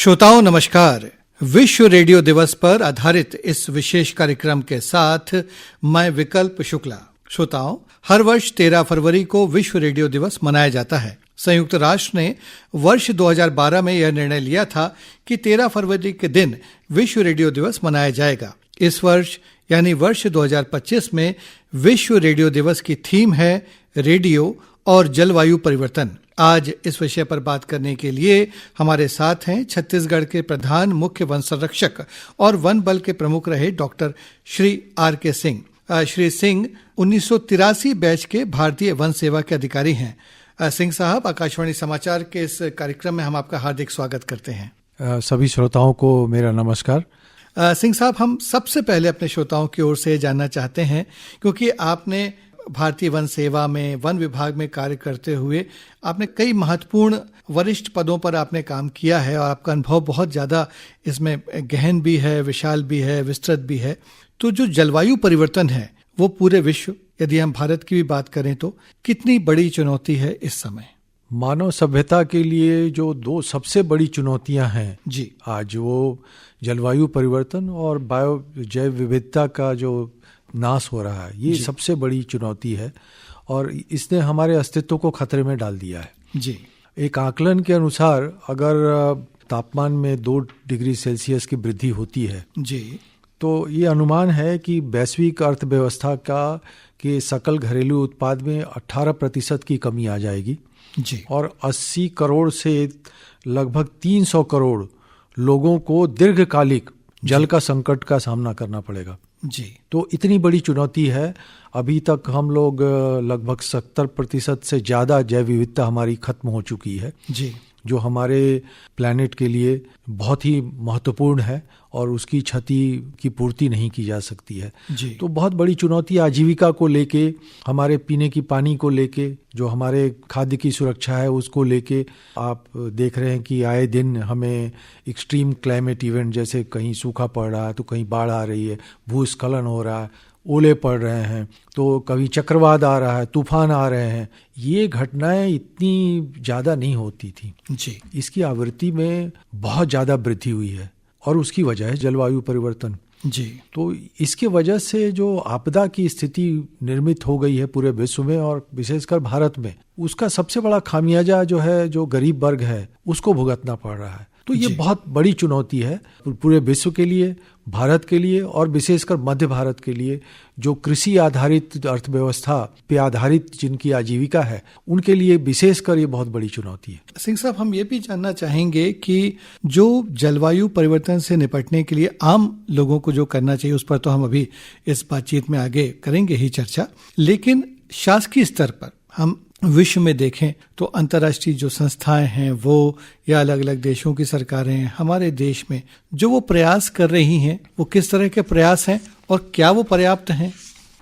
श्रोताओं नमस्कार। विश्व रेडियो दिवस पर आधारित इस विशेष कार्यक्रम के साथ मैं विकल्प शुक्ला। श्रोताओं, हर वर्ष 13 फरवरी को विश्व रेडियो दिवस मनाया जाता है। संयुक्त राष्ट्र ने वर्ष 2012 में यह निर्णय लिया था कि 13 फरवरी के दिन विश्व रेडियो दिवस मनाया जाएगा। इस वर्ष यानी वर्ष 2025 में विश्व रेडियो दिवस की थीम है रेडियो और जलवायु परिवर्तन। आज इस विषय पर बात करने के लिए हमारे साथ हैं छत्तीसगढ़ के प्रधान मुख्य वन संरक्षक और वन बल के प्रमुख रहे doctor Shri R.K. Singh. Shri Singh 1983 batch के भारतीय वन सेवा के अधिकारी हैं। सिंह साहब, आकाशवाणी समाचार के इस कार्यक्रम में हम आपका हार्दिक स्वागत करते हैं। सभी श्रोताओं को मेरा नमस्कार। सिंह साहब, हम सबसे पहले अपने श्रोताओं की ओर से जानना चाहते हैं, क्योंकि आपने भारतीय वन सेवा में वन विभाग में कार्य करते हुए आपने कई महत्वपूर्ण वरिष्ठ पदों पर आपने काम किया है और आपका अनुभव बहुत ज़्यादा इसमें गहन भी है, विशाल भी है, विस्तृत भी है। तो जो जलवायु परिवर्तन है वो पूरे विश्व, यदि हम भारत की भी बात करें तो कितनी बड़ी चुनौती है इस समय? मानव सभ्यता के लिए जो दो सबसे बड़ी चुनौतियां हैं जी आज, वो जलवायु परिवर्तन और जैव विविधता का जो नाश हो रहा है, ये सबसे बड़ी चुनौती है और इसने हमारे अस्तित्व को खतरे में डाल दिया है। जी एक आकलन के अनुसार अगर तापमान में 2 डिग्री सेल्सियस की वृद्धि होती है जी तो ये अनुमान है कि वैश्विक अर्थव्यवस्था के सकल घरेलू उत्पाद में 18% की कमी आ जाएगी जी और 80 करोड़ से लगभग 300 करोड़ लोगों को दीर्घकालिक जल का संकट का सामना करना पड़ेगा। जी तो इतनी बड़ी चुनौती है। अभी तक हम लोग लगभग 70% से ज़्यादा जैव विविधता हमारी खत्म हो चुकी है, जी जो हमारे प्लैनेट के लिए बहुत ही महत्वपूर्ण है और उसकी क्षति की पूर्ति नहीं की जा सकती है। जी तो बहुत बड़ी चुनौती आजीविका को लेके, हमारे पीने की पानी को लेके, जो हमारे खाद्य की सुरक्षा है उसको लेके। आप देख रहे हैं कि आए दिन हमें एक्सट्रीम क्लाइमेट इवेंट, जैसे कहीं सूखा पड़ रहा है तो कहीं बाढ़ आ रही है, भूस्खलन हो रहा है, ओले पड़ रहे हैं, तो कभी चक्रवात आ रहा है, तूफान आ रहे हैं। ये घटनाएं इतनी ज़्यादा नहीं होती थी। जी इसकी आवृत्ति में बहुत ज़्यादा वृद्धि हुई है और उसकी वजह है जलवायु परिवर्तन। जी तो इसके वजह से जो आपदा की स्थिति निर्मित हो गई है पूरे विश्व में और विशेषकर भारत में, उसका सबसे बड़ा खामियाजा जो है, जो गरीब वर्ग है, उसको भुगतना पड़ रहा है। तो ये बहुत बड़ी चुनौती है पूरे विश्व के लिए, भारत के लिए और विशेषकर मध्य भारत के लिए, जो कृषि आधारित अर्थव्यवस्था पे आधारित जिनकी आजीविका है, उनके लिए विशेषकर ये बहुत बड़ी चुनौती है। सिंह साहब, हम ये भी जानना चाहेंगे कि जो जलवायु परिवर्तन से निपटने के लिए आम लोगों को जो करना चाहिए, उस पर तो हम अभी इस बातचीत में आगे करेंगे ही चर्चा, लेकिन शासकीय स्तर पर हम विश्व में देखें तो अंतर्राष्ट्रीय जो संस्थाएं हैं वो, या अलग अलग देशों की सरकारें हमारे देश में जो वो प्रयास कर रही हैं, वो किस तरह के प्रयास हैं और क्या वो पर्याप्त हैं?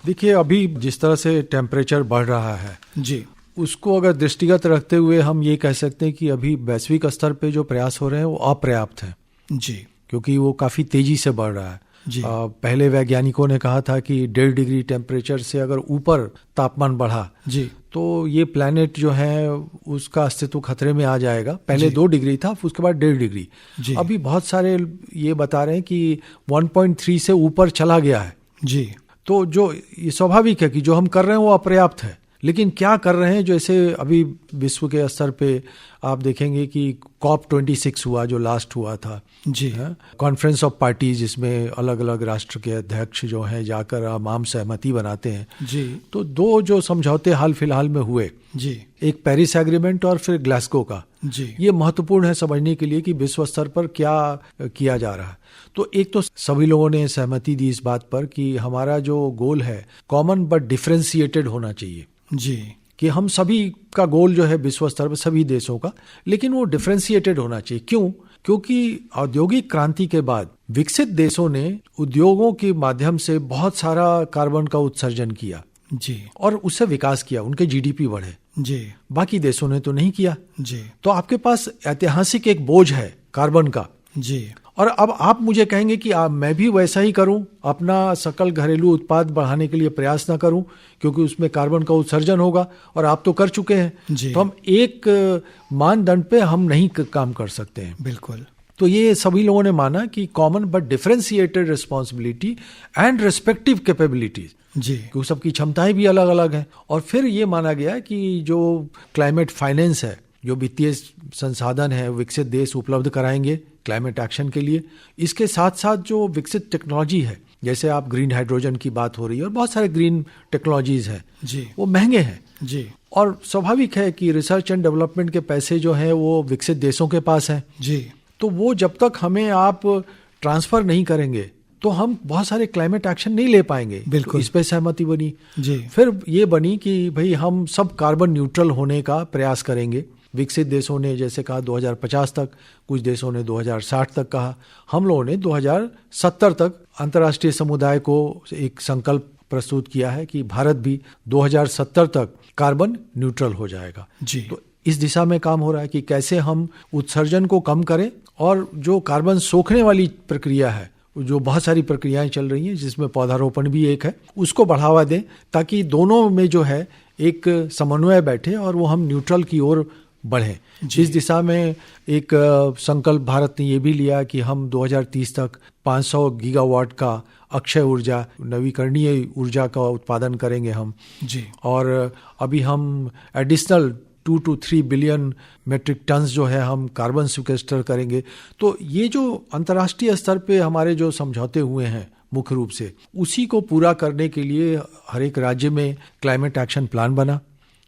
देखिए, अभी जिस तरह से टेम्परेचर बढ़ रहा है जी, उसको अगर दृष्टिगत रखते हुए हम ये कह सकते हैं कि अभी वैश्विक स्तर पे जो प्रयास हो रहे हैं वो अपर्याप्त हैं। जी क्योंकि वो काफ़ी तेजी से बढ़ रहा है। जी पहले वैज्ञानिकों ने कहा था कि 1.5 डिग्री टेम्परेचर से अगर ऊपर तापमान बढ़ा जी तो ये प्लैनेट जो है उसका अस्तित्व खतरे में आ जाएगा। पहले 2 डिग्री था, उसके बाद 1.5 डिग्री। अभी बहुत सारे ये बता रहे हैं कि 1.3 से ऊपर चला गया है। जी तो जो ये स्वाभाविक है कि जो हम कर रहे हैं वो अपर्याप्त है, लेकिन क्या कर रहे हैं? जैसे अभी विश्व के स्तर पे आप देखेंगे कि COP26 हुआ, जो लास्ट हुआ था जी कॉन्फ्रेंस ऑफ पार्टीज, जिसमें अलग अलग राष्ट्र के अध्यक्ष जो हैं जाकर आम सहमति बनाते हैं। जी तो 2 जो समझौते हाल फिलहाल में हुए, जी एक पेरिस एग्रीमेंट और फिर ग्लासगो का, जी ये महत्वपूर्ण है समझने के लिए कि विश्व स्तर पर क्या किया जा रहा है। तो एक तो सभी लोगों ने सहमति दी इस बात पर कि हमारा जो गोल है कॉमन बट डिफरेंशिएटेड होना चाहिए। जी कि हम सभी का गोल जो है विश्व स्तर पर सभी देशों का, लेकिन वो डिफरेंशिएटेड होना चाहिए। क्यों? क्योंकि औद्योगिक क्रांति के बाद विकसित देशों ने उद्योगों के माध्यम से बहुत सारा कार्बन का उत्सर्जन किया जी और उससे विकास किया, उनके जीडीपी बढ़े। जी बाकी देशों ने तो नहीं किया। जी तो आपके पास ऐतिहासिक एक बोझ है कार्बन का। जी और अब आप मुझे कहेंगे कि मैं भी वैसा ही करूं, अपना सकल घरेलू उत्पाद बढ़ाने के लिए प्रयास ना करूं क्योंकि उसमें कार्बन का उत्सर्जन होगा, और आप तो कर चुके हैं। तो हम एक मानदंड पे हम नहीं काम कर सकते हैं। बिल्कुल। तो ये सभी लोगों ने माना कि common but differentiated responsibility and respective capabilities, जी, क्योंकि सबकी क्षमताएं भी अलग अलग हैं। और फिर ये माना गया कि जो क्लाइमेट फाइनेंस है, जो वित्तीय संसाधन है, विकसित देश उपलब्ध कराएंगे क्लाइमेट एक्शन के लिए। इसके साथ साथ जो विकसित टेक्नोलॉजी है, जैसे आप ग्रीन हाइड्रोजन की बात हो रही है और बहुत सारे ग्रीन टेक्नोलॉजीज हैं जी, वो महंगे हैं जी, और स्वाभाविक है कि रिसर्च एंड डेवलपमेंट के पैसे जो हैं वो विकसित देशों के पास हैं। जी, तो वो जब तक हमें आप ट्रांसफर नहीं करेंगे तो हम बहुत सारे क्लाइमेट एक्शन नहीं ले पाएंगे। बिल्कुल, तो इस पे सहमति बनी। जी, फिर ये बनी कि भाई हम सब कार्बन न्यूट्रल होने का प्रयास करेंगे। विकसित देशों ने जैसे कहा 2050 तक, कुछ देशों ने 2060 तक कहा, हम लोगों ने 2070 तक अंतर्राष्ट्रीय समुदाय को एक संकल्प प्रस्तुत किया है कि भारत भी 2070 तक कार्बन न्यूट्रल हो जाएगा। जी, तो इस दिशा में काम हो रहा है कि कैसे हम उत्सर्जन को कम करें और जो कार्बन सोखने वाली प्रक्रिया है, जो बहुत सारी प्रक्रियाएं चल रही हैं जिसमें पौधारोपण भी एक है, उसको बढ़ावा दें ताकि दोनों में जो है एक समन्वय बैठे और वो हम न्यूट्रल की ओर बढ़ें। इस दिशा में एक संकल्प भारत ने ये भी लिया कि हम 2030 तक 500 गीगावाट का अक्षय ऊर्जा, नवीकरणीय ऊर्जा का उत्पादन करेंगे हम जी, और अभी हम additional 2 to 3 billion metric tonnes जो है हम कार्बन सिक्वेस्टर करेंगे। तो ये जो अंतर्राष्ट्रीय स्तर पे हमारे जो समझौते हुए हैं मुख्य रूप से, उसी को पूरा करने के लिए हर एक राज्य में क्लाइमेट एक्शन प्लान बना।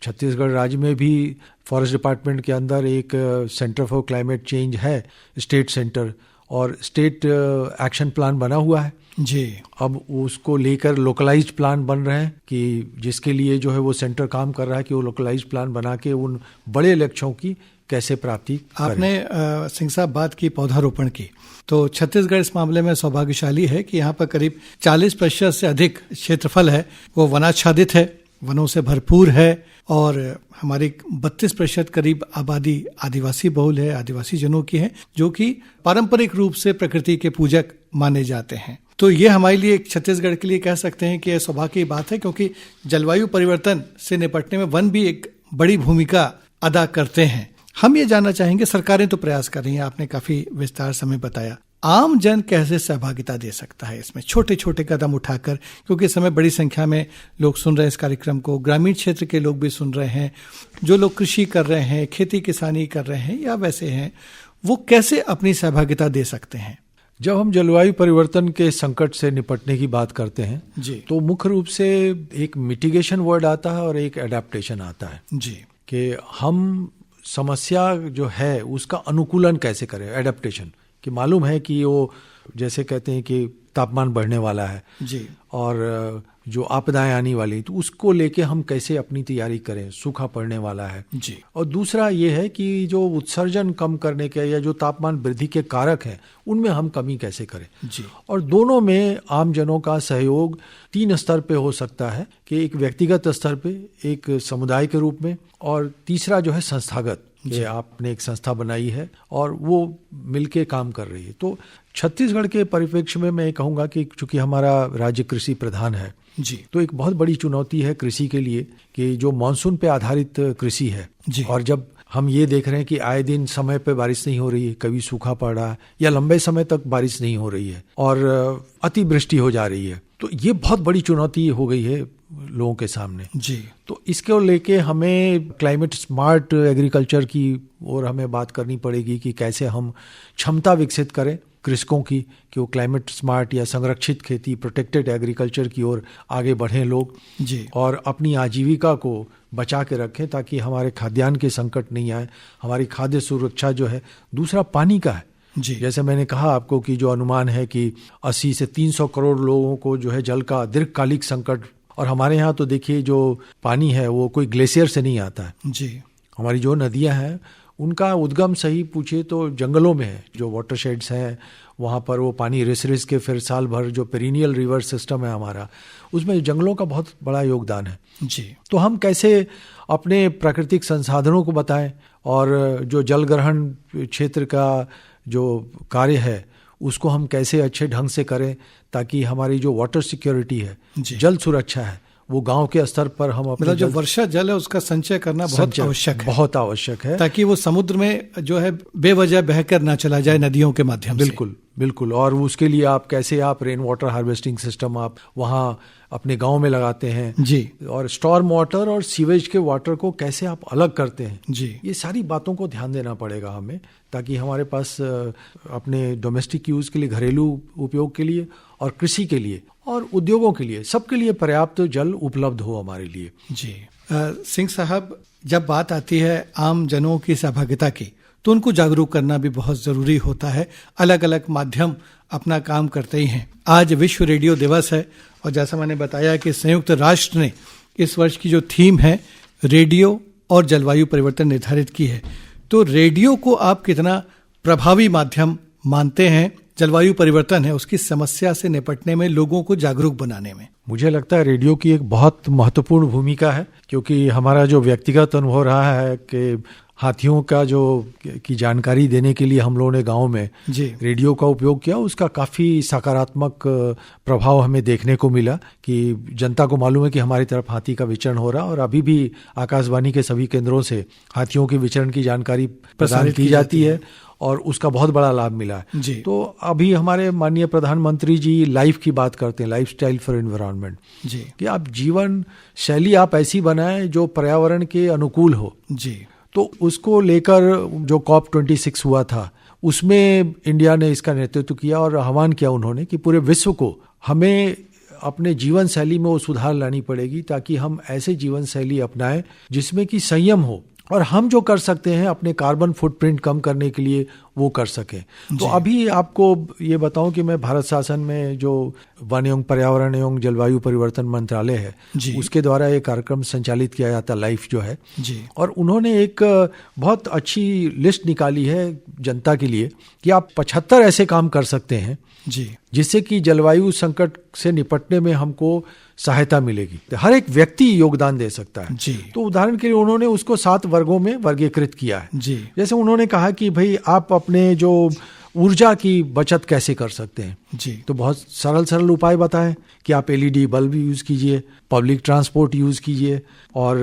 छत्तीसगढ़ राज्य में भी फॉरेस्ट डिपार्टमेंट के अंदर एक सेंटर फॉर क्लाइमेट चेंज है, स्टेट सेंटर, और स्टेट एक्शन प्लान बना हुआ है जी। अब उसको लेकर लोकलाइज्ड प्लान बन रहे हैं कि जिसके लिए जो है वो सेंटर काम कर रहा है कि वो लोकलाइज्ड प्लान बना के उन बड़े लक्ष्यों की कैसे प्राप्ति करें। आपने सिंह साहब बात की पौधारोपण की, तो छत्तीसगढ़ इस मामले में सौभाग्यशाली है कि यहाँ पर करीब 40% से अधिक क्षेत्रफल है वो वनाच्छादित है, वनों से भरपूर है, और हमारी 32% करीब आबादी आदिवासी बहुल है, आदिवासी जनों की है, जो कि पारंपरिक रूप से प्रकृति के पूजक माने जाते हैं। तो ये हमारे लिए, छत्तीसगढ़ के लिए कह सकते हैं कि यह सौभाग्य की बात है, क्योंकि जलवायु परिवर्तन से निपटने में वन भी एक बड़ी भूमिका अदा करते हैं। हम ये जानना चाहेंगे, सरकारें तो प्रयास कर रही हैं, आपने काफी विस्तार समय बताया, आम जन कैसे सहभागिता दे सकता है इसमें, छोटे छोटे कदम उठाकर, क्योंकि इस समय बड़ी संख्या में लोग सुन रहे हैं इस कार्यक्रम को, ग्रामीण क्षेत्र के लोग भी सुन रहे हैं, जो लोग कृषि कर रहे हैं, खेती किसानी कर रहे हैं या वैसे हैं, वो कैसे अपनी सहभागिता दे सकते हैं? जब हम जलवायु परिवर्तन के संकट से निपटने की बात करते हैं जी, तो मुख्य रूप से एक मिटिगेशन वर्ड आता है और एक एडेप्टेशन आता है जी, कि हम समस्या जो है उसका अनुकूलन कैसे करें। एडेप्टेशन कि मालूम है कि वो जैसे कहते हैं कि तापमान बढ़ने वाला है जी, और जो आपदाएं आने वाली, तो उसको लेके हम कैसे अपनी तैयारी करें, सूखा पड़ने वाला है जी, और दूसरा ये है कि जो उत्सर्जन कम करने के या जो तापमान वृद्धि के कारक हैं उनमें हम कमी कैसे करें। जी, और दोनों में आम जनों का सहयोग 3 स्तर पे हो सकता है कि एक व्यक्तिगत स्तर पे, एक समुदाय के रूप में, और तीसरा जो है संस्थागत, कि आपने एक संस्था बनाई है और वो मिलके काम कर रही है। तो छत्तीसगढ़ के परिप्रेक्ष्य में मैं कहूँगा कि चूंकि हमारा राज्य कृषि प्रधान है जी, तो एक बहुत बड़ी चुनौती है कृषि के लिए कि जो मानसून पे आधारित कृषि है जी, और जब हम ये देख रहे हैं कि आए दिन समय पे बारिश नहीं हो रही है, कभी सूखा पड़ रहा है या लंबे समय तक बारिश नहीं हो रही है और अतिवृष्टि हो जा रही है, तो ये बहुत बड़ी चुनौती हो गई है लोगों के सामने। जी, तो इसको लेके हमें क्लाइमेट स्मार्ट एग्रीकल्चर की ओर हमें बात करनी पड़ेगी कि कैसे हम क्षमता विकसित करें कृषकों की कि वो क्लाइमेट स्मार्ट या संरक्षित खेती, प्रोटेक्टेड एग्रीकल्चर की ओर आगे बढ़ें लोग जी, और अपनी आजीविका को बचा के रखें ताकि हमारे खाद्यान्न के संकट नहीं आए। हमारी खाद्य सुरक्षा जो है, दूसरा पानी का है। जी, जैसे मैंने कहा आपको कि जो अनुमान है कि 80 से 300 करोड़ लोगों को जो है जल का दीर्घकालिक संकट, और हमारे यहाँ तो देखिए जो पानी है वो कोई ग्लेशियर से नहीं आता है। जी, हमारी जो नदियाँ हैं उनका उद्गम सही पूछे तो जंगलों में है, जो वाटरशेड्स हैं वहाँ पर वो पानी रिस के फिर साल भर जो पेरिनियल रिवर सिस्टम है हमारा, उसमें जंगलों का बहुत बड़ा योगदान है। जी, तो हम कैसे अपने प्राकृतिक संसाधनों को बताएं और जो जल ग्रहण क्षेत्र का जो कार्य है उसको हम कैसे अच्छे ढंग से करें ताकि हमारी जो वाटर सिक्योरिटी है, जी, जल सुरक्षा है, वो गांव के स्तर पर हम अपने मतलब जो वर्षा जल है उसका संचय करना बहुत आवश्यक है, बहुत आवश्यक है, ताकि वो समुद्र में जो है बेवजह बहकर ना चला जाए नदियों के माध्यम से। बिल्कुल बिल्कुल। और उसके लिए आप कैसे आप रेन वाटर हार्वेस्टिंग सिस्टम आप वहाँ अपने गांव में लगाते हैं जी, और स्टॉर्म वाटर और सीवेज के वाटर को कैसे आप अलग करते हैं जी, ये सारी बातों को ध्यान देना पड़ेगा हमें, ताकि हमारे पास अपने डोमेस्टिक यूज के लिए, घरेलू उपयोग के लिए और कृषि के लिए और उद्योगों के लिए, सबके लिए पर्याप्त जल उपलब्ध हो हमारे लिए। जी। सिंह साहब, जब बात आती है आम जनों की सहभागिता की, तो उनको जागरूक करना भी बहुत जरूरी होता है। अलग अलग माध्यम अपना काम करते ही हैं। आज विश्व रेडियो दिवस है और जैसा मैंने बताया कि संयुक्त राष्ट्र ने इस वर्ष की जो थीम है रेडियो और जलवायु परिवर्तन निर्धारित की है। तो रेडियो को आप कितना प्रभावी माध्यम मानते हैं जलवायु परिवर्तन है उसकी समस्या से निपटने में, लोगों को जागरूक बनाने में? मुझे लगता है रेडियो की एक बहुत महत्वपूर्ण भूमिका है, क्योंकि हमारा जो व्यक्तिगत अनुभव रहा है कि हाथियों का जो की जानकारी देने के लिए हम लोगों ने गांव में रेडियो का उपयोग किया, उसका काफ़ी सकारात्मक प्रभाव हमें देखने को मिला कि जनता को मालूम है कि हमारी तरफ हाथी का विचरण हो रहा है और अभी भी आकाशवाणी के सभी केंद्रों से हाथियों के विचरण की जानकारी प्रसारित की जाती है और उसका बहुत बड़ा लाभ मिला है। तो अभी हमारे माननीय प्रधानमंत्री जी लाइफ की बात करते हैं, लाइफ स्टाइल फॉर एनवायरनमेंट, कि आप जीवन शैली आप ऐसी बनाएं जो पर्यावरण के अनुकूल हो। जी। तो उसको लेकर जो COP26 हुआ था उसमें इंडिया ने इसका नेतृत्व किया और आह्वान किया उन्होंने कि पूरे विश्व को हमें अपने जीवन शैली में वो सुधार लानी पड़ेगी, ताकि हम ऐसे जीवन शैली अपनाएं जिसमें कि संयम हो और हम जो कर सकते हैं अपने कार्बन फुटप्रिंट कम करने के लिए वो कर सकें। तो अभी आपको ये बताऊं कि मैं भारत शासन में जो वन एवं पर्यावरण एवं जलवायु परिवर्तन मंत्रालय है उसके द्वारा एक कार्यक्रम संचालित किया जाता लाइफ जो है जी। और उन्होंने एक बहुत अच्छी लिस्ट निकाली है जनता के लिए कि आप 75 ऐसे काम कर सकते हैं जी, जिससे कि जलवायु संकट से निपटने में हमको सहायता मिलेगी। तो हर एक व्यक्ति योगदान दे सकता है जी। तो उदाहरण के लिए उन्होंने उसको 7 वर्गों में वर्गीकृत किया है जी। जैसे उन्होंने कहा कि भाई आप अपने जो ऊर्जा की बचत कैसे कर सकते हैं जी, तो बहुत सरल उपाय बताएं कि आप LED बल्ब यूज़ कीजिए, पब्लिक ट्रांसपोर्ट यूज़ कीजिए, और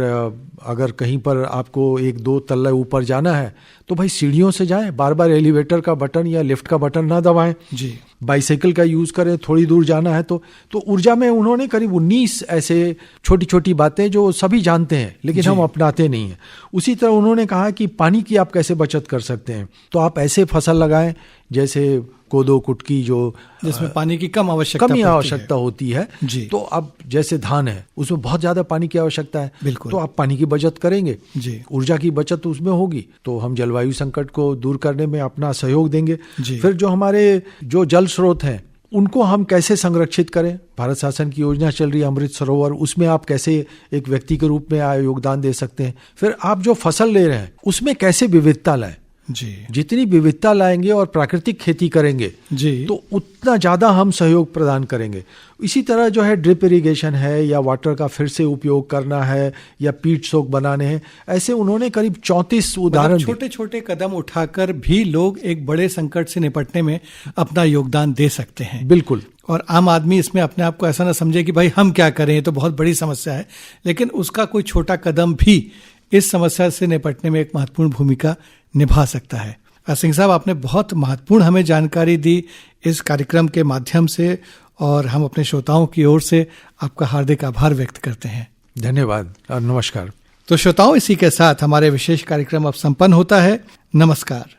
अगर कहीं पर आपको 1-2 तल्ले ऊपर जाना है तो भाई सीढ़ियों से जाएं, बार-बार एलिवेटर का बटन या लिफ्ट का बटन ना दबाएं जी। बाइसाइकिल का यूज़ करें, थोड़ी दूर जाना है तो ऊर्जा में उन्होंने करीब 19 ऐसे छोटी छोटी बातें जो सभी जानते हैं लेकिन हम अपनाते नहीं हैं। उसी तरह उन्होंने कहा कि पानी की आप कैसे बचत कर सकते हैं, तो आप ऐसे फसल लगाएं जैसे कोदो कुटकी जो जिसमें पानी की कम आवश्यकता होती है जी। तो अब जैसे धान है उसमें बहुत ज्यादा पानी की आवश्यकता है, बिल्कुल, तो आप पानी की बचत करेंगे जी। ऊर्जा की बचत उसमें होगी तो हम जलवायु संकट को दूर करने में अपना सहयोग देंगे। फिर जो हमारे जो जल स्रोत हैं उनको हम कैसे संरक्षित करें, भारत शासन की योजना चल रही है अमृत सरोवर, उसमें आप कैसे एक व्यक्ति के रूप में योगदान दे सकते हैं। फिर आप जो फसल ले रहे हैं उसमें कैसे विविधता लाएं जी। जितनी विविधता लाएंगे और प्राकृतिक खेती करेंगे जी, तो उतना ज्यादा हम सहयोग प्रदान करेंगे। इसी तरह जो है ड्रिप इरिगेशन है या वाटर का फिर से उपयोग करना है या पीट सोक बनाने हैं, ऐसे उन्होंने करीब 34 उदाहरण, छोटे छोटे कदम उठाकर भी लोग एक बड़े संकट से निपटने में अपना योगदान दे सकते हैं। बिल्कुल। और आम आदमी इसमें अपने आप को ऐसा ना समझे कि भाई हम क्या करें, तो बहुत बड़ी समस्या है, लेकिन उसका कोई छोटा कदम भी इस समस्या से निपटने में एक महत्वपूर्ण भूमिका निभा सकता है। सिंह साहब, आपने बहुत महत्वपूर्ण हमें जानकारी दी इस कार्यक्रम के माध्यम से और हम अपने श्रोताओं की ओर से आपका हार्दिक आभार व्यक्त करते हैं। धन्यवाद और नमस्कार। तो श्रोताओं, इसी के साथ हमारे विशेष कार्यक्रम अब संपन्न होता है। नमस्कार।